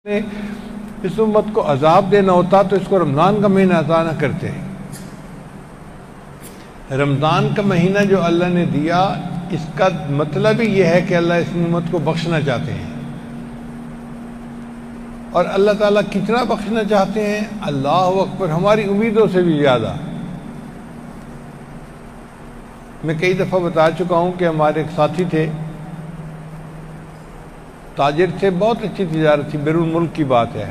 نے اس امت کو عذاب دینا ہوتا تو اس کو رمضان کا مہینہ عطا نہ کرتے۔ رمضان کا مہینہ جو اللہ نے دیا اس کا مطلب ہی یہ ہے کہ اللہ اس امت کو بخشنا چاہتے ہیں، اور اللہ تعالیٰ کتنا بخشنا چاہتے ہیں؟ اللہ اکبر، ہماری امیدوں سے بھی زیادہ۔ میں کئی دفعہ بتا چکا ہوں کہ ہمارے ایک ساتھی تھے، تاجر تھے، بہت اچھی تجارت تھی، بیرون ملک کی بات ہے۔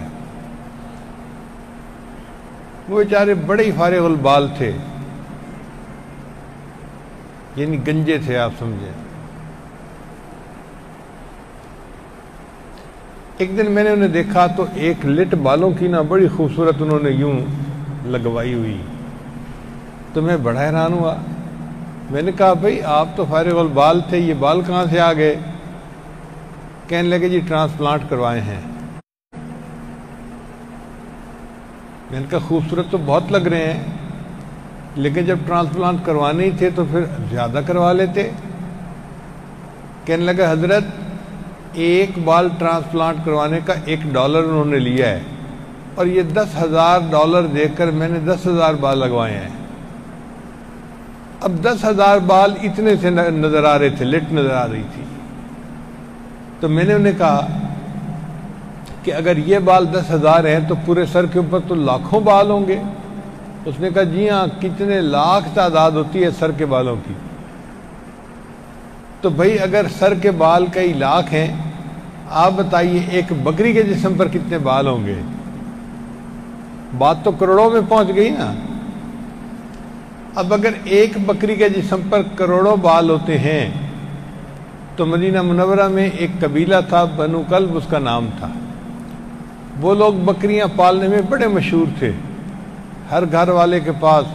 وہ بیچارے بڑے ہی فارغ البال تھے، یعنی گنجے تھے، آپ سمجھیں۔ ایک دن میں نے انہیں دیکھا تو ایک لٹ بالوں کی نا بڑی خوبصورت انہوں نے یوں لگوائی ہوئی، تو میں بڑا حیران ہوا۔ میں نے کہا بھئی آپ تو فارغ البال تھے، یہ بال کہاں سے آ گئے؟ کہنے لگے جی ٹرانسپلانٹ کروائے ہیں۔ میں نے کہا خوبصورت تو بہت لگ رہے ہیں، لیکن جب ٹرانسپلانٹ کروانے ہی تھے تو پھر زیادہ کروا لیتے۔ کہنے لگا حضرت ایک بال ٹرانسپلانٹ کروانے کا $1 انہوں نے لیا ہے، اور یہ $10,000 دے کر میں نے 10,000 بال لگوائے ہیں۔ اب 10,000 بال اتنے سے نظر آ رہے تھے، لٹ نظر آ رہی تھی۔ تو میں نے انہیں کہا کہ اگر یہ بال 10,000 ہیں تو پورے سر کے اوپر تو لاکھوں بال ہوں گے۔ اس نے کہا جی ہاں، کتنے لاکھ تعداد ہوتی ہے سر کے بالوں کی۔ تو بھئی اگر سر کے بال کئی لاکھ ہیں، آپ بتائیے ایک بکری کے جسم پر کتنے بال ہوں گے؟ بات تو کروڑوں میں پہنچ گئی نا۔ اب اگر ایک بکری کے جسم پر کروڑوں بال ہوتے ہیں تو مدینہ منورہ میں ایک قبیلہ تھا، بنو کلب اس کا نام تھا۔ وہ لوگ بکریاں پالنے میں بڑے مشہور تھے، ہر گھر والے کے پاس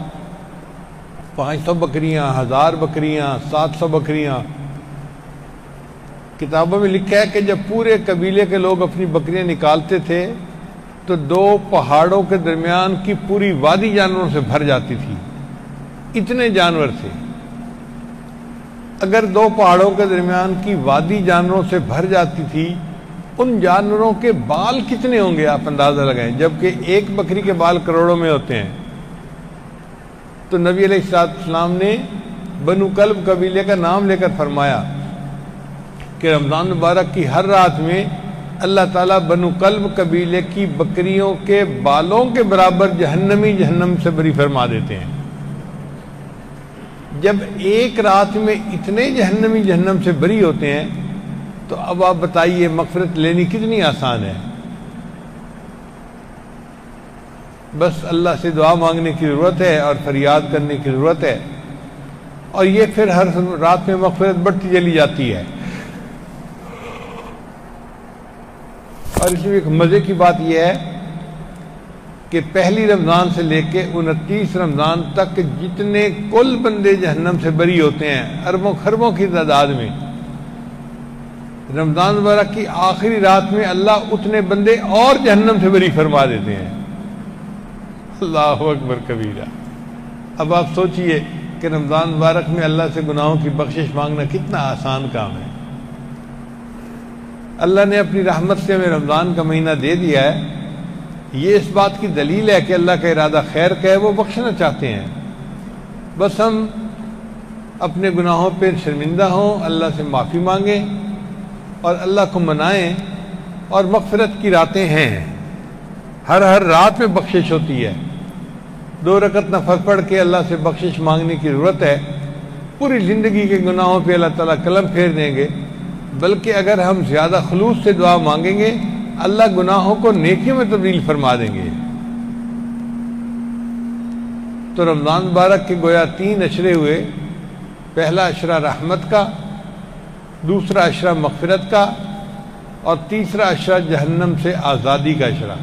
500 بکریاں، 1000 بکریاں، 700 بکریاں۔ کتابوں میں لکھا ہے کہ جب پورے قبیلے کے لوگ اپنی بکریاں نکالتے تھے تو 2 پہاڑوں کے درمیان کی پوری وادی جانوروں سے بھر جاتی تھی، اتنے جانور تھے۔ اگر 2 پہاڑوں کے درمیان کی وادی جانوروں سے بھر جاتی تھی، ان جانوروں کے بال کتنے ہوں گے آپ اندازہ لگائیں، جبکہ ایک بکری کے بال کروڑوں میں ہوتے ہیں۔ تو نبی علیہ السلام نے بنو کلب قبیلے کا نام لے کر فرمایا کہ رمضان مبارک کی ہر رات میں اللہ تعالیٰ بنو کلب قبیلے کی بکریوں کے بالوں کے برابر جہنم سے بری فرما دیتے ہیں۔ جب ایک رات میں اتنے جہنم سے بری ہوتے ہیں تو اب آپ بتائیے مغفرت لینی کتنی آسان ہے۔ بس اللہ سے دعا مانگنے کی ضرورت ہے اور فریاد کرنے کی ضرورت ہے، اور یہ پھر ہر رات میں مغفرت بڑھتی چلی جاتی ہے۔ اور اس میں ایک مزے کی بات یہ ہے کہ پہلی رمضان سے لے کے 29 رمضان تک جتنے کل بندے جہنم سے بری ہوتے ہیں، اربوں خربوں کی تعداد میں، رمضان مبارک کی آخری رات میں اللہ اتنے بندے اور جہنم سے بری فرما دیتے ہیں۔ اللہ اکبر کبیرہ۔ اب آپ سوچئے کہ رمضان مبارک میں اللہ سے گناہوں کی بخشش مانگنا کتنا آسان کام ہے۔ اللہ نے اپنی رحمت سے ہمیں رمضان کا مہینہ دے دیا ہے، یہ اس بات کی دلیل ہے کہ اللہ کا ارادہ خیر کا ہے، وہ بخشنا چاہتے ہیں۔ بس ہم اپنے گناہوں پہ شرمندہ ہوں، اللہ سے معافی مانگیں اور اللہ کو منائیں، اور مغفرت کی راتیں ہیں، ہر رات میں بخشش ہوتی ہے۔ 2 رکعت نفل پڑھ کے اللہ سے بخشش مانگنے کی ضرورت ہے۔ پوری زندگی کے گناہوں پہ اللہ تعالیٰ قلم پھیر دیں گے، بلکہ اگر ہم زیادہ خلوص سے دعا مانگیں گے اللہ گناہوں کو نیکیوں میں تبدیل فرما دیں گے۔ تو رمضان مبارک کے گویا 3 عشرے ہوئے، پہلا عشرہ رحمت کا، دوسرا عشرہ مغفرت کا، اور تیسرا عشرہ جہنم سے آزادی کا عشرہ۔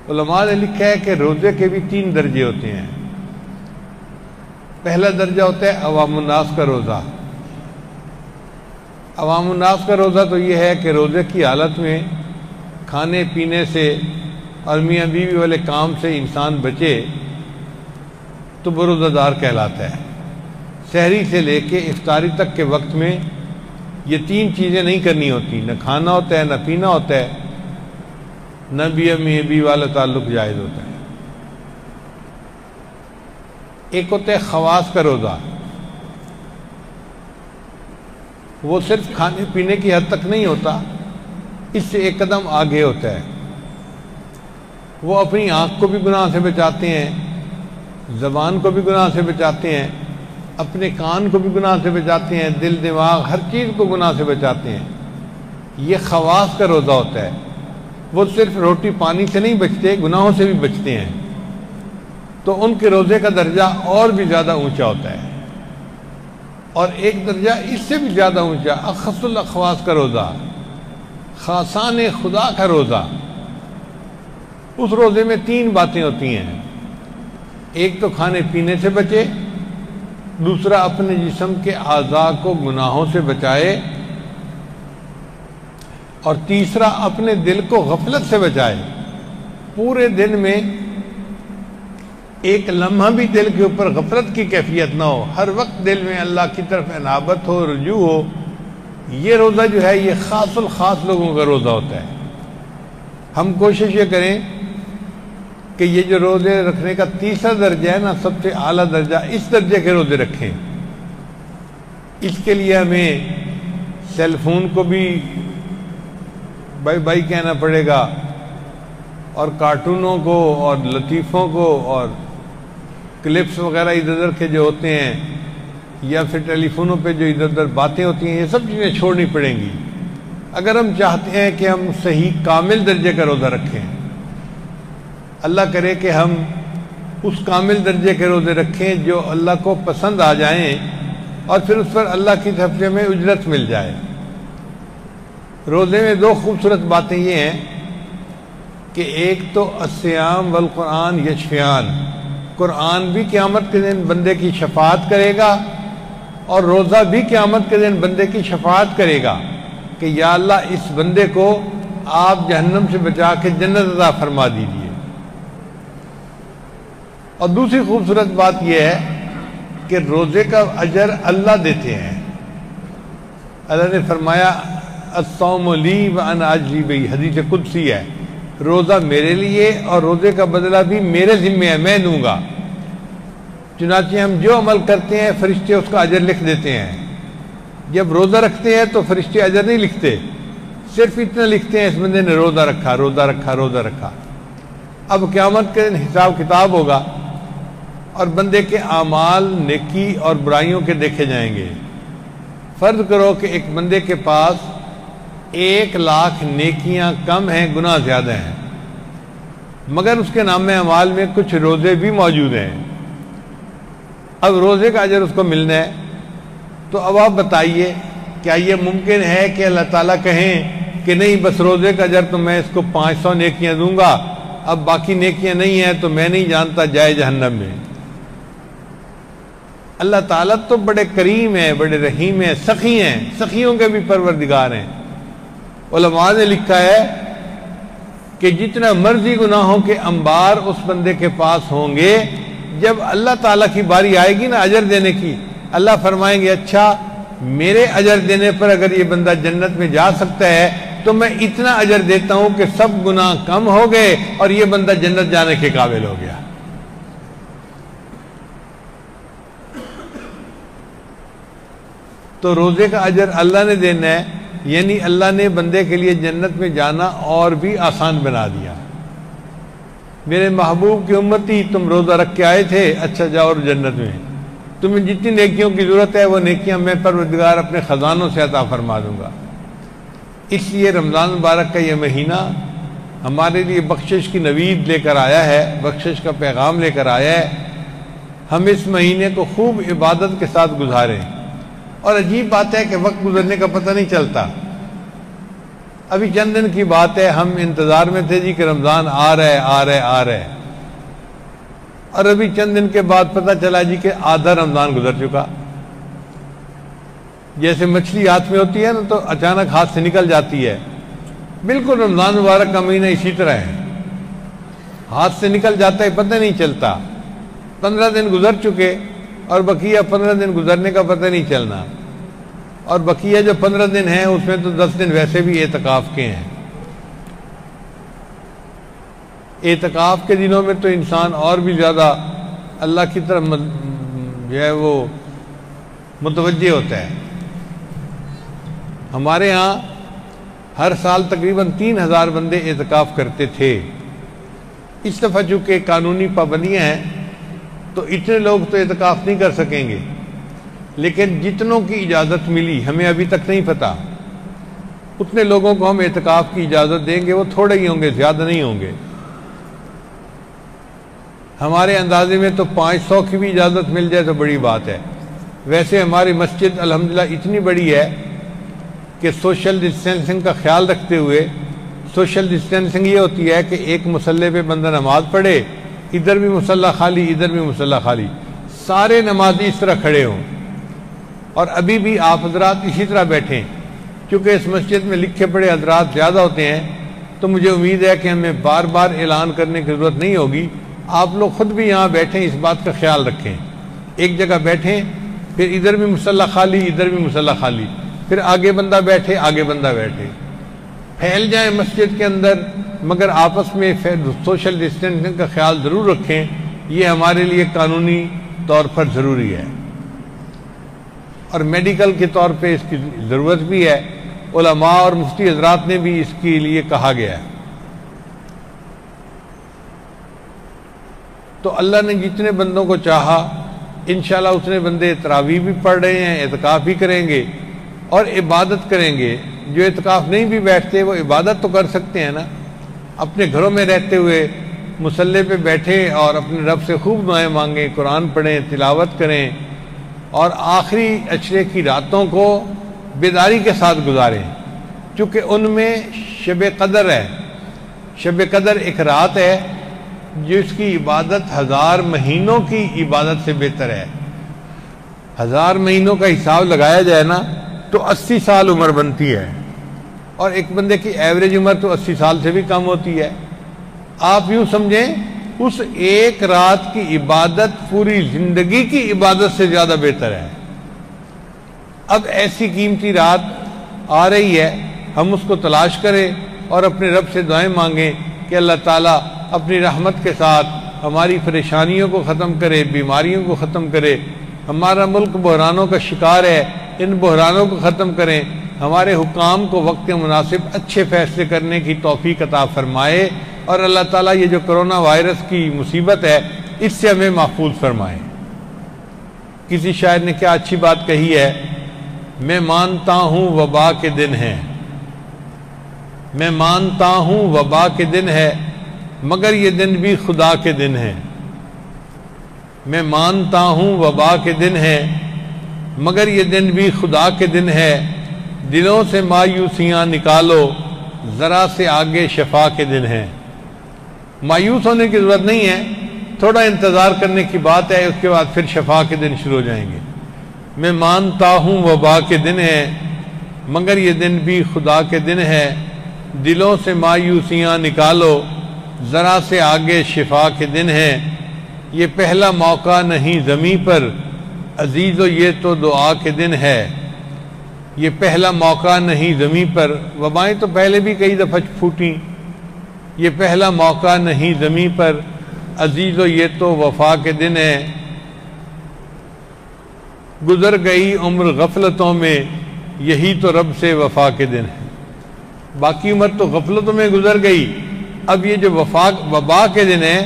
علماء نے لکھا ہے کہ روزے کے بھی 3 درجے ہوتے ہیں۔ پہلا درجہ ہوتا ہے عوام الناس کا روزہ۔ عوام الناس کا روزہ تو یہ ہے کہ روزے کی حالت میں کھانے پینے سے اور میاں بیوی والے کام سے انسان بچے تو وہ روزہ دار کہلاتا ہے۔ سحری سے لے کے افطاری تک کے وقت میں یہ 3 چیزیں نہیں کرنی ہوتی، نہ کھانا ہوتا ہے، نہ پینا ہوتا ہے، نہ بیوی والا تعلق جائز ہوتا ہے۔ ایک ہوتا ہے خواص کا روزہ، وہ صرف کھانے پینے کی حد تک نہیں ہوتا، اس سے ایک قدم آگے ہوتا ہے۔ وہ اپنی آنکھ کو بھی گناہ سے بچاتے ہیں، زبان کو بھی گناہ سے بچاتے ہیں، اپنے کان کو بھی گناہ سے بچاتے ہیں، دل دماغ ہر چیز کو گناہ سے بچاتے ہیں۔ یہ خواص کا روزہ ہوتا ہے۔ وہ صرف روٹی پانی سے نہیں بچتے، گناہوں سے بھی بچتے ہیں، تو ان کے روزے کا درجہ اور بھی زیادہ اونچا ہوتا ہے۔ اور ایک درجہ اس سے بھی زیادہ اونچا، اخص الاخواص کا روزہ، خاصان خدا کا روزہ۔ اس روزے میں 3 باتیں ہوتی ہیں، ایک تو کھانے پینے سے بچے، دوسرا اپنے جسم کے اعضاء کو گناہوں سے بچائے، اور تیسرا اپنے دل کو غفلت سے بچائے۔ پورے دن میں ایک لمحہ بھی دل کے اوپر غفلت کی کیفیت نہ ہو، ہر وقت دل میں اللہ کی طرف انابت ہو، رجوع ہو۔ یہ روزہ جو ہے یہ خاص الخاص لوگوں کا روزہ ہوتا ہے۔ ہم کوشش یہ کریں کہ یہ جو روزے رکھنے کا تیسرا درجہ ہے نا، سب سے اعلیٰ درجہ، اس درجے کے روزے رکھیں۔ اس کے لیے ہمیں سیل فون کو بھی بائی بائی کہنا پڑے گا، اور کارٹونوں کو اور لطیفوں کو اور کلپس وغیرہ ادھر ادھر کے جو ہوتے ہیں، یا پھر ٹیلی فونوں پہ جو ادھر ادھر باتیں ہوتی ہیں، یہ سب چیزیں چھوڑنی پڑیں گی اگر ہم چاہتے ہیں کہ ہم صحیح کامل درجے کا روزہ رکھیں۔ اللہ کرے کہ ہم اس کامل درجے کے روزے رکھیں جو اللہ کو پسند آ جائیں، اور پھر اس پر اللہ کی طرف سے ہمیں اجرت مل جائے۔ روزے میں 2 خوبصورت باتیں یہ ہیں کہ ایک تو الصیام والقرآن یشفیان، قرآن بھی قیامت کے دن بندے کی شفاعت کرے گا، اور روزہ بھی قیامت کے دن بندے کی شفاعت کرے گا کہ یا اللہ اس بندے کو آپ جہنم سے بچا کے جنت عطا فرما دیجیے۔ اور دوسری خوبصورت بات یہ ہے کہ روزے کا اجر اللہ دیتے ہیں۔ اللہ نے فرمایا الصوم لی وانا اجزی بہ، حدیث قدسی ہے، روزہ میرے لیے اور روزے کا بدلہ بھی میرے ذمہ ہے، میں دوں گا۔ چنانچہ ہم جو عمل کرتے ہیں فرشتے اس کا اجر لکھ دیتے ہیں۔ جب روزہ رکھتے ہیں تو فرشتے اجر نہیں لکھتے، صرف اتنا لکھتے ہیں اس بندے نے روزہ رکھا، روزہ رکھا، روزہ رکھا۔ اب قیامت کے دن حساب کتاب ہوگا، اور بندے کے اعمال نیکی اور برائیوں کے دیکھے جائیں گے۔ فرض کرو کہ ایک بندے کے پاس 1,00,000 نیکیاں کم ہیں، گناہ زیادہ ہیں، مگر اس کے نام اعمال میں کچھ روزے بھی موجود ہیں۔ اب روزے کا اجر اس کو ملنا ہے، تو اب آپ بتائیے کیا یہ ممکن ہے کہ اللہ تعالیٰ کہیں کہ نہیں بس روزے کا اجر تو میں اس کو 500 نیکیاں دوں گا، اب باقی نیکیاں نہیں ہیں تو میں نہیں جانتا، جائے جہنم میں۔ اللہ تعالیٰ تو بڑے کریم ہیں، بڑے رحیم ہیں، سخی ہیں، سخیوں کے بھی پروردگار ہیں۔ علماء نے لکھا ہے کہ جتنا مرضی گناہوں کے انبار اس بندے کے پاس ہوں گے، جب اللہ تعالیٰ کی باری آئے گی نا اجر دینے کی، اللہ فرمائیں گے اچھا میرے اجر دینے پر اگر یہ بندہ جنت میں جا سکتا ہے تو میں اتنا اجر دیتا ہوں کہ سب گناہ کم ہو گئے اور یہ بندہ جنت جانے کے قابل ہو گیا۔ تو روزے کا اجر اللہ نے دینا ہے، یعنی اللہ نے بندے کے لیے جنت میں جانا اور بھی آسان بنا دیا۔ میرے محبوب کی امتی تم روزہ رکھ کے آئے تھے، اچھا جاؤ اور جنت میں تمہیں جتنی نیکیوں کی ضرورت ہے وہ نیکیاں میں پروردگار اپنے خزانوں سے عطا فرما دوں گا۔ اس لیے رمضان مبارک کا یہ مہینہ ہمارے لیے بخشش کی نوید لے کر آیا ہے، بخشش کا پیغام لے کر آیا ہے۔ ہم اس مہینے کو خوب عبادت کے ساتھ گزاریں، اور عجیب بات ہے کہ وقت گزرنے کا پتہ نہیں چلتا۔ ابھی چند دن کی بات ہے، ہم انتظار میں تھے جی کہ رمضان آ رہا ہے آ رہا ہے آ رہا ہے، اور ابھی چند دن کے بعد پتہ چلا جی کہ آدھا رمضان گزر چکا۔ جیسے مچھلی ہاتھ میں ہوتی ہے نا تو اچانک ہاتھ سے نکل جاتی ہے، بالکل رمضان مبارک کا مہینہ اسی طرح ہے، ہاتھ سے نکل جاتا ہے، پتہ نہیں چلتا۔ 15 دن گزر چکے اور بقیہ 15 دن گزرنے کا پتہ نہیں چلنا۔ اور بقیہ جو 15 دن ہیں اس میں تو 10 دن ویسے بھی اعتکاف کے ہیں۔ اعتکاف کے دنوں میں تو انسان اور بھی زیادہ اللہ کی طرف جو ہے وہ متوجہ ہوتا ہے۔ ہمارے ہاں ہر سال تقریباً 3000 بندے اعتکاف کرتے تھے۔ اس دفعہ چونکہ قانونی پابندیاں ہیں تو اتنے لوگ تو اعتکاف نہیں کر سکیں گے، لیکن جتنوں کی اجازت ملی ہمیں ابھی تک نہیں پتہ، اتنے لوگوں کو ہم اعتکاف کی اجازت دیں گے۔ وہ تھوڑے ہی ہوں گے، زیادہ نہیں ہوں گے۔ ہمارے اندازے میں تو 500 کی بھی اجازت مل جائے تو بڑی بات ہے۔ ویسے ہماری مسجد الحمدللہ اتنی بڑی ہے کہ سوشل ڈسٹینسنگ کا خیال رکھتے ہوئے، سوشل ڈسٹینسنگ یہ ہوتی ہے کہ ایک مصلے پہ بندہ نماز پڑھے، ادھر بھی مصلی خالی، ادھر بھی مصلی خالی، سارے نمازی اس طرح کھڑے ہوں، اور ابھی بھی آپ حضرات اسی طرح بیٹھیں۔ چونکہ اس مسجد میں لکھے پڑھے حضرات زیادہ ہوتے ہیں تو مجھے امید ہے کہ ہمیں بار بار اعلان کرنے کی ضرورت نہیں ہوگی۔ آپ لوگ خود بھی یہاں بیٹھیں، اس بات کا خیال رکھیں، ایک جگہ بیٹھیں، پھر ادھر بھی مصلی خالی، ادھر بھی مصلی خالی، پھر آگے بندہ بیٹھے، آگے بندہ بیٹھے، پھیل جائیں مسجد کے اندر، مگر آپس میں سوشل ڈسٹینسنگ کا خیال ضرور رکھیں۔ یہ ہمارے لیے قانونی طور پر ضروری ہے، اور میڈیکل کے طور پہ اس کی ضرورت بھی ہے۔ علماء اور مفتی حضرات نے بھی اس کے لیے کہا گیا ہے۔ تو اللہ نے جتنے بندوں کو چاہا انشاءاللہ اتنے بندے تراویح بھی پڑھ رہے ہیں، اعتکاف بھی کریں گے اور عبادت کریں گے۔ جو اعتکاف نہیں بھی بیٹھتے وہ عبادت تو کر سکتے ہیں نا، اپنے گھروں میں رہتے ہوئے مصلی پہ بیٹھے اور اپنے رب سے خوب دعائیں مانگیں، قرآن پڑھیں، تلاوت کریں، اور آخری عشرے کی راتوں کو بیداری کے ساتھ گزاریں، چونکہ ان میں شب قدر ہے۔ شب قدر ایک رات ہے جس کی عبادت 1000 مہینوں کی عبادت سے بہتر ہے۔ 1000 مہینوں کا حساب لگایا جائے نا تو 80 سال عمر بنتی ہے، اور ایک بندے کی ایوریج عمر تو 80 سال سے بھی کم ہوتی ہے۔ آپ یوں سمجھیں اس ایک رات کی عبادت پوری زندگی کی عبادت سے زیادہ بہتر ہے۔ اب ایسی قیمتی رات آ رہی ہے، ہم اس کو تلاش کریں اور اپنے رب سے دعائیں مانگیں کہ اللہ تعالیٰ اپنی رحمت کے ساتھ ہماری پریشانیوں کو ختم کرے، بیماریوں کو ختم کرے۔ ہمارا ملک بحرانوں کا شکار ہے، ان بحرانوں کو ختم کریں، ہمارے حکام کو وقت مناسب اچھے فیصلے کرنے کی توفیق عطا فرمائے، اور اللہ تعالیٰ یہ جو کرونا وائرس کی مصیبت ہے اس سے ہمیں محفوظ فرمائے۔ کسی شاعر نے کیا اچھی بات کہی ہے، میں مانتا ہوں وبا کے دن ہے، میں مانتا ہوں وبا کے دن ہے، مگر یہ دن بھی خدا کے دن ہے۔ میں مانتا ہوں وبا کے دن ہے، مگر یہ دن بھی خدا کے دن ہے، دلوں سے مایوسیاں نکالو، ذرا سے آگے شفا کے دن ہے۔ مایوس ہونے کی ضرورت نہیں ہے، تھوڑا انتظار کرنے کی بات ہے، اس کے بعد پھر شفا کے دن شروع ہو جائیں گے۔ میں مانتا ہوں وبا کے دن ہے، مگر یہ دن بھی خدا کے دن ہے، دلوں سے مایوسیاں نکالو، ذرا سے آگے شفا کے دن ہے۔ یہ پہلا موقع نہیں زمین پر عزیزو، یہ تو دعا کے دن ہے۔ یہ پہلا موقع نہیں زمین پر، وبائیں تو پہلے بھی کئی دفعہ پھوٹیں، یہ پہلا موقع نہیں زمین پر عزیزو، یہ تو وفا کے دن ہے۔ گزر گئی عمر غفلتوں میں، یہی تو رب سے وفا کے دن ہے۔ باقی عمر تو غفلتوں میں گزر گئی، اب یہ جو وبا کے دن ہیں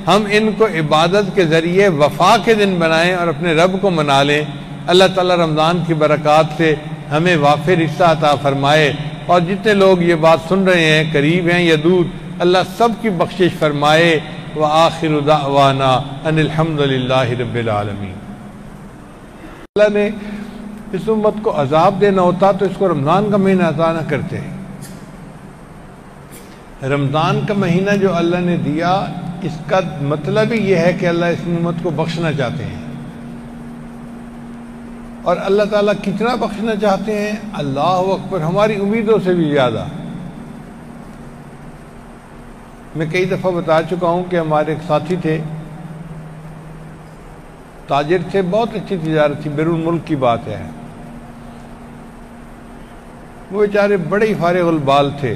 ہم ان کو عبادت کے ذریعے وفا کے دن بنائیں اور اپنے رب کو منا لیں۔ اللہ تعالیٰ رمضان کی برکات سے ہمیں وافر حصہ عطا فرمائے، اور جتنے لوگ یہ بات سن رہے ہیں قریب ہیں یا دور، اللہ سب کی بخشش فرمائے۔ وآخر دعوانا ان الحمدللہ رب العالمین۔ اللہ نے اس امت کو عذاب دینا ہوتا تو اس کو رمضان کا مہینہ عطا نہ کرتے۔ رمضان کا مہینہ جو اللہ نے دیا اس کا مطلب ہی یہ ہے کہ اللہ اس امت کو بخشنا چاہتے ہیں، اور اللہ تعالیٰ کتنا بخشنا چاہتے ہیں، اللہ اکبر، ہماری امیدوں سے بھی زیادہ۔ میں کئی دفعہ بتا چکا ہوں کہ ہمارے ایک ساتھی تھے، تاجر تھے، بہت اچھی تجارت تھی، بیرون ملک کی بات ہے، وہ بیچارے بڑے ہی فارغ البال تھے،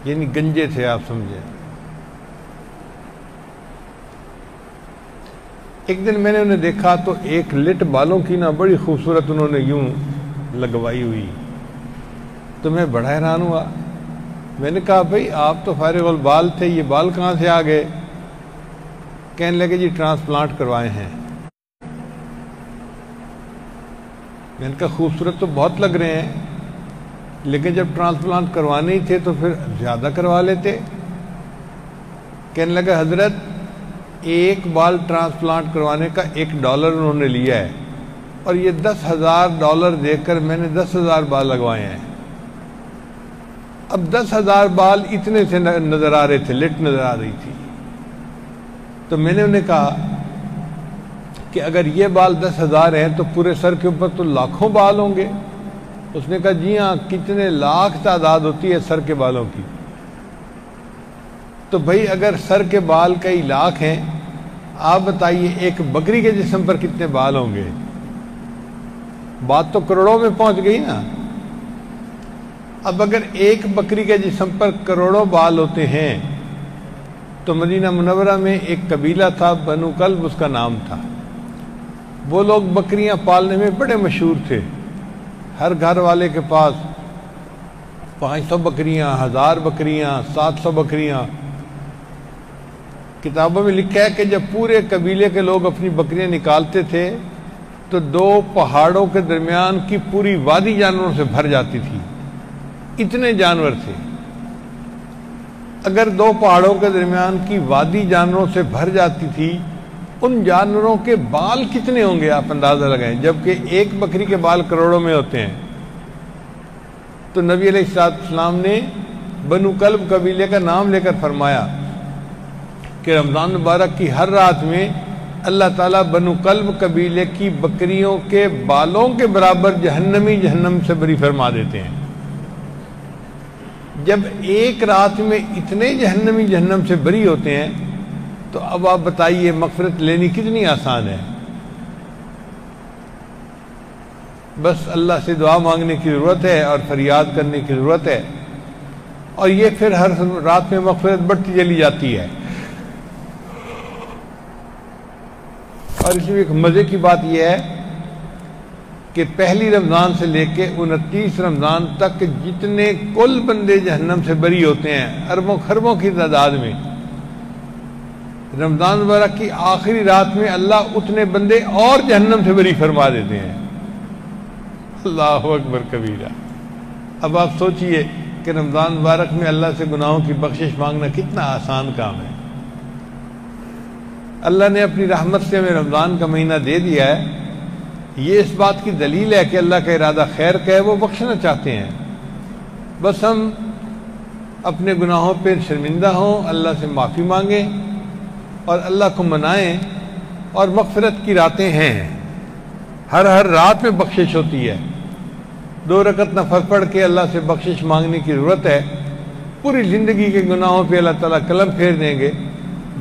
یعنی گنجے تھے، آپ سمجھیں۔ ایک دن میں نے انہیں دیکھا تو ایک لٹ بالوں کی نا بڑی خوبصورت انہوں نے یوں لگوائی ہوئی، تو میں بڑا حیران ہوا۔ میں نے کہا بھئی آپ تو فارغ البال تھے، یہ بال کہاں سے آ گئے؟ کہنے لگے جی ٹرانسپلانٹ کروائے ہیں۔ میں نے کہا خوبصورت تو بہت لگ رہے ہیں، لیکن جب ٹرانسپلانٹ کروانے ہی تھے تو پھر زیادہ کروا لیتے۔ کہنے لگا حضرت ایک بال ٹرانسپلانٹ کروانے کا $1 انہوں نے لیا ہے، اور یہ $10,000 دے کر میں نے 10,000 بال لگوائے ہیں۔ اب 10,000 بال اتنے سے نظر آ رہے تھے، لٹ نظر آ رہی تھی۔ تو میں نے انہیں کہا کہ اگر یہ بال 10,000 ہیں تو پورے سر کے اوپر تو لاکھوں بال ہوں گے۔ اس نے کہا جی ہاں، کتنے لاکھ تعداد ہوتی ہے سر کے بالوں کی۔ تو بھئی اگر سر کے بال کئی لاکھ ہیں، آپ بتائیے ایک بکری کے جسم پر کتنے بال ہوں گے؟ بات تو کروڑوں میں پہنچ گئی نا۔ اب اگر ایک بکری کے جسم پر کروڑوں بال ہوتے ہیں تو مدینہ منورہ میں ایک قبیلہ تھا، بنو کلب اس کا نام تھا۔ وہ لوگ بکریاں پالنے میں بڑے مشہور تھے، ہر گھر والے کے پاس 500 بکریاں، 1000 بکریاں، 700 بکریاں۔ کتابوں میں لکھا ہے کہ جب پورے قبیلے کے لوگ اپنی بکریاں نکالتے تھے تو 2 پہاڑوں کے درمیان کی پوری وادی جانوروں سے بھر جاتی تھی، اتنے جانور تھے۔ اگر 2 پہاڑوں کے درمیان کی وادی جانوروں سے بھر جاتی تھی، ان جانوروں کے بال کتنے ہوں گے آپ اندازہ لگائیں، جبکہ ایک بکری کے بال کروڑوں میں ہوتے ہیں۔ تو نبی علیہ السلام نے بنو کلب قبیلے کا نام لے کر فرمایا کہ رمضان مبارک کی ہر رات میں اللہ تعالیٰ بنو کلب قبیلے کی بکریوں کے بالوں کے برابر جہنمی جہنم سے بری فرما دیتے ہیں۔ جب ایک رات میں اتنے جہنمی جہنم سے بری ہوتے ہیں تو اب آپ بتائیے مغفرت لینی کتنی آسان ہے۔ بس اللہ سے دعا مانگنے کی ضرورت ہے اور فریاد کرنے کی ضرورت ہے، اور یہ پھر ہر رات میں مغفرت بڑھتی چلی جاتی ہے۔ اور اس میں ایک مزے کی بات یہ ہے کہ پہلی رمضان سے لے کے 29 رمضان تک جتنے کل بندے جہنم سے بری ہوتے ہیں، اربوں خربوں کی تعداد میں، رمضان مبارک کی آخری رات میں اللہ اتنے بندے اور جہنم سے بری فرما دیتے ہیں۔ اللہ اکبر کبیرہ۔ اب آپ سوچئے کہ رمضان مبارک میں اللہ سے گناہوں کی بخشش مانگنا کتنا آسان کام ہے۔ اللہ نے اپنی رحمت سے ہمیں رمضان کا مہینہ دے دیا ہے، یہ اس بات کی دلیل ہے کہ اللہ کا ارادہ خیر کا ہے، وہ بخشنا چاہتے ہیں۔ بس ہم اپنے گناہوں پہ شرمندہ ہوں، اللہ سے معافی مانگیں اور اللہ کو منائیں، اور مغفرت کی راتیں ہیں، ہر رات میں بخشش ہوتی ہے۔ 2 رکعت نفل پڑھ کے اللہ سے بخشش مانگنے کی ضرورت ہے۔ پوری زندگی کے گناہوں پہ اللہ تعالیٰ قلم پھیر دیں گے،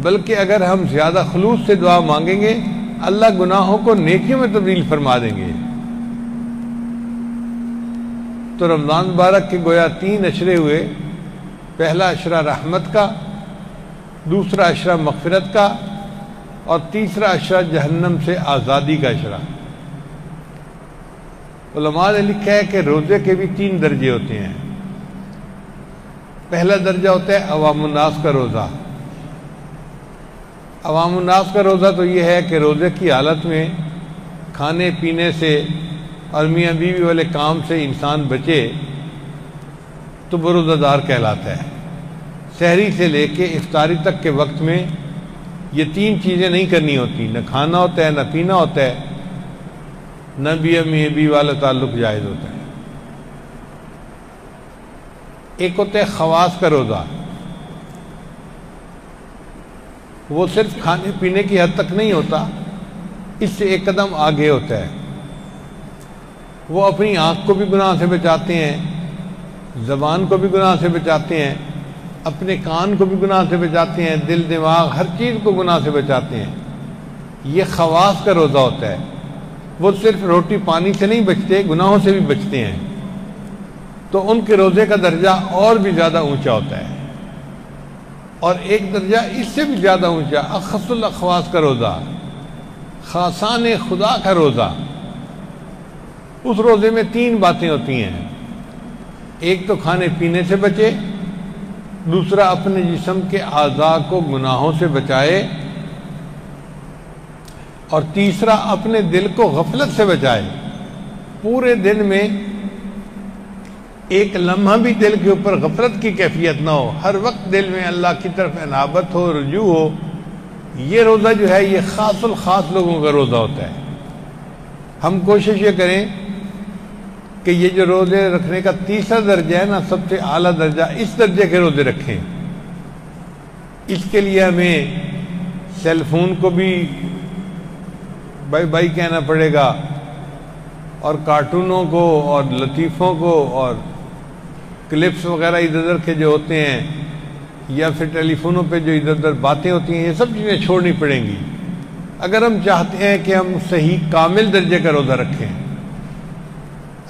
بلکہ اگر ہم زیادہ خلوص سے دعا مانگیں گے اللہ گناہوں کو نیکیوں میں تبدیل فرما دیں گے۔ تو رمضان مبارک کے گویا 3 عشرے ہوئے، پہلا عشرہ رحمت کا، دوسرا عشرہ مغفرت کا، اور تیسرا عشرہ جہنم سے آزادی کا عشرہ۔ علماء نے لکھا ہے کہ روزے کے بھی 3 درجے ہوتے ہیں۔ پہلا درجہ ہوتا ہے عوام الناس کا روزہ۔ عوام الناس کا روزہ تو یہ ہے کہ روزے کی حالت میں کھانے پینے سے اور میاں بیوی والے کام سے انسان بچے تو وہ روزہ دار کہلاتا ہے۔ سحری سے لے کے افطاری تک کے وقت میں یہ 3 چیزیں نہیں کرنی ہوتی، نہ کھانا ہوتا ہے، نہ پینا ہوتا ہے، نہ میاں بیوی والا تعلق جائز ہوتا ہے۔ ایک ہوتا ہے خواص کا روزہ، وہ صرف کھانے پینے کی حد تک نہیں ہوتا، اس سے ایک قدم آگے ہوتا ہے۔ وہ اپنی آنکھ کو بھی گناہ سے بچاتے ہیں، زبان کو بھی گناہ سے بچاتے ہیں، اپنے کان کو بھی گناہ سے بچاتے ہیں، دل دماغ ہر چیز کو گناہ سے بچاتے ہیں۔ یہ خواص کا روزہ ہوتا ہے۔ وہ صرف روٹی پانی سے نہیں بچتے، گناہوں سے بھی بچتے ہیں، تو ان کے روزے کا درجہ اور بھی زیادہ اونچا ہوتا ہے۔ اور ایک درجہ اس سے بھی زیادہ اونچا، اخص الاخواص کا روزہ، خاصان خدا کا روزہ۔ اس روزے میں 3 باتیں ہوتی ہیں، ایک تو کھانے پینے سے بچے، دوسرا اپنے جسم کے اعضاء کو گناہوں سے بچائے، اور تیسرا اپنے دل کو غفلت سے بچائے۔ پورے دن میں ایک لمحہ بھی دل کے اوپر غفلت کی کیفیت نہ ہو، ہر وقت دل میں اللہ کی طرف انابت ہو، رجوع ہو۔ یہ روزہ جو ہے یہ خاص الخاص لوگوں کا روزہ ہوتا ہے۔ ہم کوشش یہ کریں کہ یہ جو روزے رکھنے کا تیسرا درجہ ہے نا، سب سے اعلیٰ درجہ، اس درجے کے روزے رکھیں۔ اس کے لیے ہمیں سیل فون کو بھی بائی بائی کہنا پڑے گا، اور کارٹونوں کو اور لطیفوں کو اور کلپس وغیرہ ادھر ادھر کے جو ہوتے ہیں، یا پھر ٹیلی فونوں پہ جو ادھر ادھر باتیں ہوتی ہیں، یہ سب چیزیں چھوڑنی پڑیں گی اگر ہم چاہتے ہیں کہ ہم صحیح کامل درجے کا روزہ رکھیں۔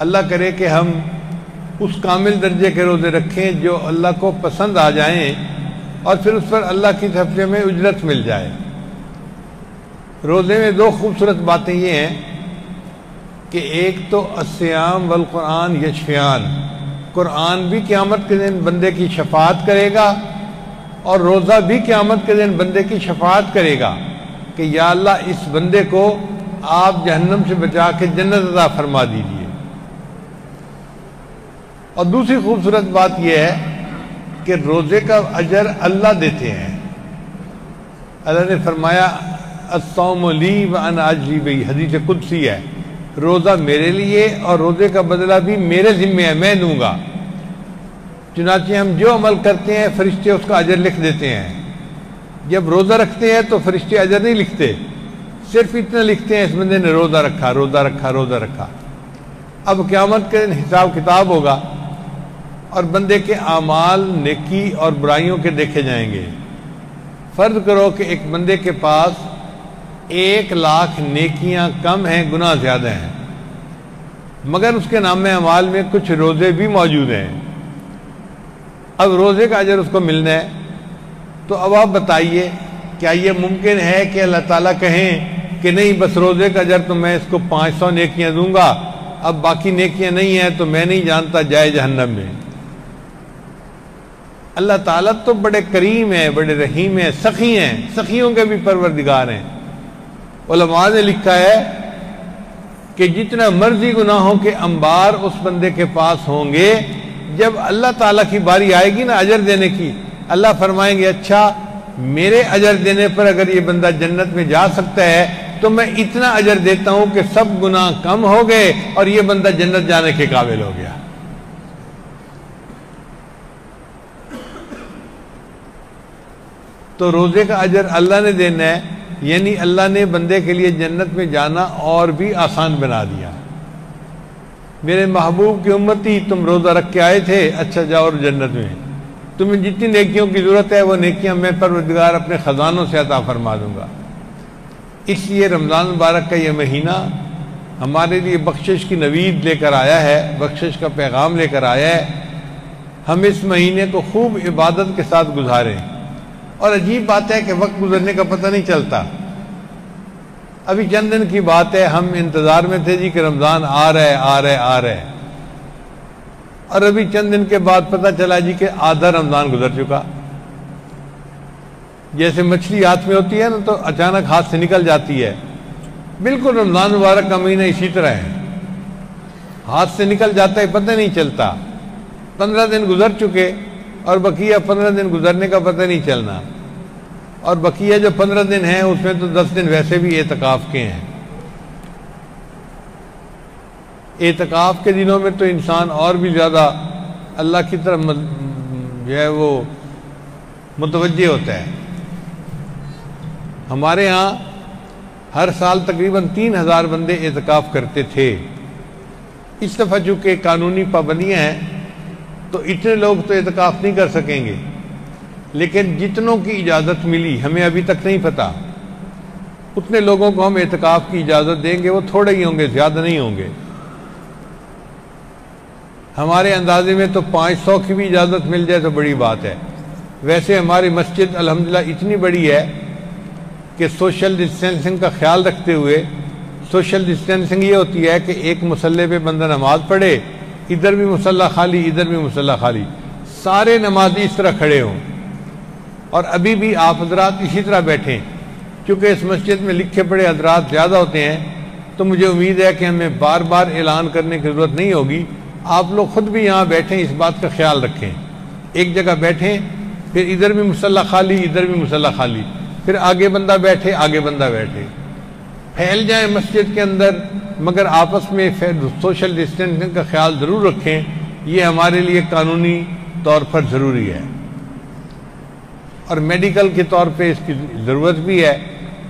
اللہ کرے کہ ہم اس کامل درجے کے روزے رکھیں جو اللہ کو پسند آ جائیں، اور پھر اس پر اللہ کی طرف سے ہمیں اجرت مل جائے۔ روزے میں 2 خوبصورت باتیں یہ ہیں کہ ایک تو الصیام والقرآن یشفیان، قرآن بھی قیامت کے دن بندے کی شفاعت کرے گا، اور روزہ بھی قیامت کے دن بندے کی شفاعت کرے گا کہ یا اللہ اس بندے کو آپ جہنم سے بچا کے جنت عطا فرما دیجیے۔ اور دوسری خوبصورت بات یہ ہے کہ روزے کا اجر اللہ دیتے ہیں۔ اللہ نے فرمایا الصوم لی وانا اجزی بہ، حدیث قدسی ہے، روزہ میرے لیے اور روزے کا بدلہ بھی میرے ذمہ ہے، میں دوں گا۔ چنانچہ ہم جو عمل کرتے ہیں فرشتے اس کا اجر لکھ دیتے ہیں۔ جب روزہ رکھتے ہیں تو فرشتے اجر نہیں لکھتے، صرف اتنا لکھتے ہیں اس بندے نے روزہ رکھا، روزہ رکھا، روزہ رکھا۔ اب قیامت کے دن حساب کتاب ہوگا، اور بندے کے اعمال نیکی اور برائیوں کے دیکھے جائیں گے۔ فرض کرو کہ ایک بندے کے پاس 1,00,000 نیکیاں کم ہیں، گناہ زیادہ ہیں، مگر اس کے نام اعمال میں کچھ روزے بھی موجود ہیں۔ اب روزے کا اجر اس کو ملنا ہے، تو اب آپ بتائیے کیا یہ ممکن ہے کہ اللہ تعالیٰ کہیں کہ نہیں بس روزے کا اجر تو میں اس کو 500 نیکیاں دوں گا، اب باقی نیکیاں نہیں ہیں تو میں نہیں جانتا، جائے جہنم میں۔ اللہ تعالیٰ تو بڑے کریم ہیں، بڑے رحیم ہیں، سخی ہیں، سخیوں کے بھی پروردگار ہیں۔ علماء نے لکھا ہے کہ جتنا مرضی گناہوں کے انبار اس بندے کے پاس ہوں گے، جب اللہ تعالیٰ کی باری آئے گی نا اجر دینے کی، اللہ فرمائیں گے اچھا میرے اجر دینے پر اگر یہ بندہ جنت میں جا سکتا ہے تو میں اتنا اجر دیتا ہوں کہ سب گناہ کم ہو گئے اور یہ بندہ جنت جانے کے قابل ہو گیا۔ تو روزے کا اجر اللہ نے دینا ہے، یعنی اللہ نے بندے کے لیے جنت میں جانا اور بھی آسان بنا دیا۔ میرے محبوب کی امتی تم روزہ رکھ کے آئے تھے، اچھا جاؤ اور جنت میں تمہیں جتنی نیکیوں کی ضرورت ہے وہ نیکیاں میں پروردگار اپنے خزانوں سے عطا فرما دوں گا۔ اس لیے رمضان مبارک کا یہ مہینہ ہمارے لیے بخشش کی نوید لے کر آیا ہے، بخشش کا پیغام لے کر آیا ہے۔ ہم اس مہینے کو خوب عبادت کے ساتھ گزاریں، اور عجیب بات ہے کہ وقت گزرنے کا پتہ نہیں چلتا۔ ابھی چند دن کی بات ہے، ہم انتظار میں تھے جی کہ رمضان آ رہا ہے آ رہا ہے آ رہا ہے، اور ابھی چند دن کے بعد پتہ چلا جی کہ آدھا رمضان گزر چکا۔ جیسے مچھلی ہاتھ میں ہوتی ہے نا تو اچانک ہاتھ سے نکل جاتی ہے، بالکل رمضان مبارک کا مہینہ اسی طرح ہے، ہاتھ سے نکل جاتا ہے، پتہ نہیں چلتا۔ 15 دن گزر چکے اور بقیہ 15 دن گزرنے کا پتہ نہیں چلنا، اور بقیہ جو 15 دن ہیں اس میں تو 10 دن ویسے بھی اعتکاف کے ہیں۔ اعتکاف کے دنوں میں تو انسان اور بھی زیادہ اللہ کی طرف جو ہے وہ متوجہ ہوتا ہے۔ ہمارے ہاں ہر سال تقریباً 3,000 بندے اعتکاف کرتے تھے۔ اس دفعہ چونکہ قانونی پابندیاں ہیں تو اتنے لوگ تو اعتکاف نہیں کر سکیں گے، لیکن جتنوں کی اجازت ملی ہمیں ابھی تک نہیں پتہ، اتنے لوگوں کو ہم اعتکاف کی اجازت دیں گے. وہ تھوڑے ہی ہوں گے, زیادہ نہیں ہوں گے. ہمارے اندازے میں تو 500 کی بھی اجازت مل جائے تو بڑی بات ہے. ویسے ہماری مسجد الحمدللہ اتنی بڑی ہے کہ سوشل ڈسٹینسنگ کا خیال رکھتے ہوئے, سوشل ڈسٹینسنگ یہ ہوتی ہے کہ ایک مصلے پہ بندہ نماز پڑھے, ادھر بھی مصلی خالی, ادھر بھی مصلی خالی, سارے نمازی اس طرح کھڑے ہوں. اور ابھی بھی آپ حضرات اسی طرح بیٹھیں. کیونکہ اس مسجد میں لکھے پڑے حضرات زیادہ ہوتے ہیں تو مجھے امید ہے کہ ہمیں بار بار اعلان کرنے کی ضرورت نہیں ہوگی. آپ لوگ خود بھی یہاں بیٹھیں, اس بات کا خیال رکھیں. ایک جگہ بیٹھیں, پھر ادھر بھی مصلی خالی, ادھر بھی مصلی خالی, پھر آگے بندہ بیٹھے, آگے بندہ بیٹھے. پھیل جائیں مسجد کے اندر, مگر آپس میں سوشل ڈسٹینسنگ کا خیال ضرور رکھیں. یہ ہمارے لیے قانونی طور پر ضروری ہے اور میڈیکل کے طور پہ اس کی ضرورت بھی ہے.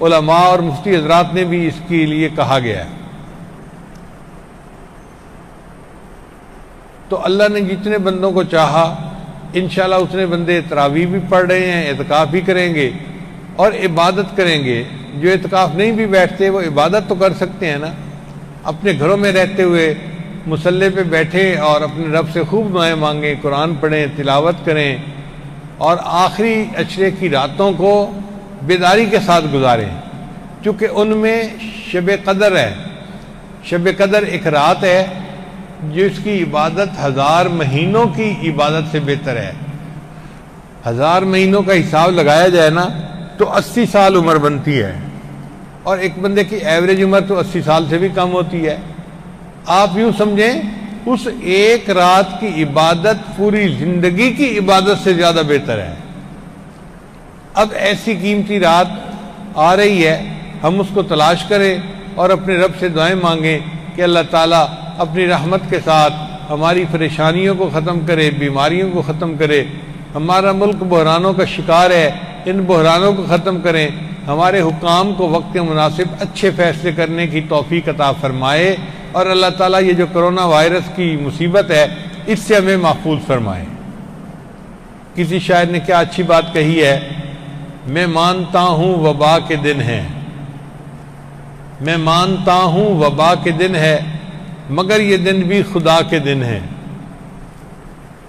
علماء اور مفتی حضرات نے بھی اس کے لیے کہا گیا ہے. تو اللہ نے جتنے بندوں کو چاہا انشاءاللہ اتنے بندے تراویح بھی پڑھ رہے ہیں, اعتکاف بھی کریں گے اور عبادت کریں گے. جو اعتکاف نہیں بھی بیٹھتے وہ عبادت تو کر سکتے ہیں نا. اپنے گھروں میں رہتے ہوئے مصلی پہ بیٹھے اور اپنے رب سے خوب دعائیں مانگیں, قرآن پڑھیں, تلاوت کریں اور آخری عشرے کی راتوں کو بیداری کے ساتھ گزاریں. چونکہ ان میں شب قدر ہے. شب قدر ایک رات ہے جس کی عبادت 1000 مہینوں کی عبادت سے بہتر ہے. 1000 مہینوں کا حساب لگایا جائے نا تو 80 سال عمر بنتی ہے, اور ایک بندے کی ایوریج عمر تو 80 سال سے بھی کم ہوتی ہے. آپ یوں سمجھیں اس ایک رات کی عبادت پوری زندگی کی عبادت سے زیادہ بہتر ہے. اب ایسی قیمتی رات آ رہی ہے, ہم اس کو تلاش کریں اور اپنے رب سے دعائیں مانگیں کہ اللہ تعالیٰ اپنی رحمت کے ساتھ ہماری پریشانیوں کو ختم کرے, بیماریوں کو ختم کرے. ہمارا ملک بحرانوں کا شکار ہے, ان بحرانوں کو ختم کریں. ہمارے حکام کو وقت مناسب اچھے فیصلے کرنے کی توفیق عطا فرمائے, اور اللہ تعالیٰ یہ جو کرونا وائرس کی مصیبت ہے اس سے ہمیں محفوظ فرمائے. کسی شاعر نے کیا اچھی بات کہی ہے, میں مانتا ہوں وبا کے دن ہیں, میں مانتا ہوں وبا کے دن ہے, مگر یہ دن بھی خدا کے دن ہے.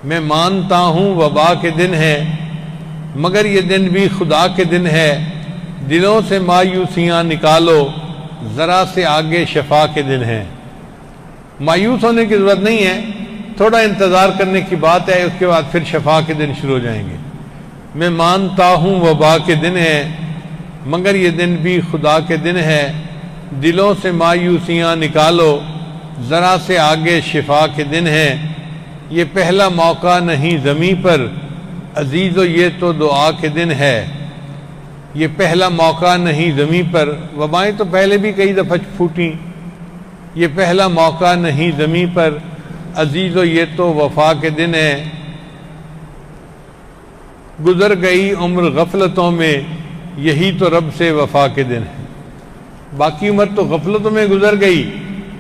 میں مانتا ہوں وبا کے دن ہے, مگر یہ دن بھی خدا کے دن ہے. دلوں سے مایوسیاں نکالو, ذرا سے آگے شفا کے دن ہے. مایوس ہونے کی ضرورت نہیں ہے, تھوڑا انتظار کرنے کی بات ہے, اس کے بعد پھر شفا کے دن شروع ہو جائیں گے. میں مانتا ہوں وبا کے دن ہے, مگر یہ دن بھی خدا کے دن ہے. دلوں سے مایوسیاں نکالو, ذرا سے آگے شفا کے دن ہے. یہ پہلا موقع نہیں زمین پر, عزیزو یہ تو دعا کے دن ہے. یہ پہلا موقع نہیں زمین پر, وبائیں تو پہلے بھی کئی دفعہ پھوٹیں. یہ پہلا موقع نہیں زمین پر, عزیزو یہ تو وفا کے دن ہے. گزر گئی عمر غفلتوں میں, یہی تو رب سے وفا کے دن ہے. باقی عمر تو غفلتوں میں گزر گئی,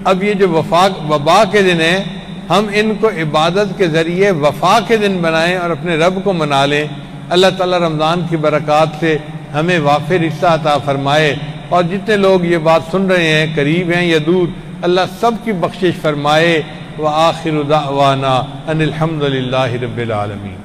اب یہ جو وبا کے دن ہیں ہم ان کو عبادت کے ذریعے وفا کے دن بنائیں اور اپنے رب کو منا لیں. اللہ تعالیٰ رمضان کی برکات سے ہمیں وافر حصہ عطا فرمائے, اور جتنے لوگ یہ بات سن رہے ہیں قریب ہیں یا دور, اللہ سب کی بخشش فرمائے. وآخر دعوانا ان الحمد للہ رب العالمین.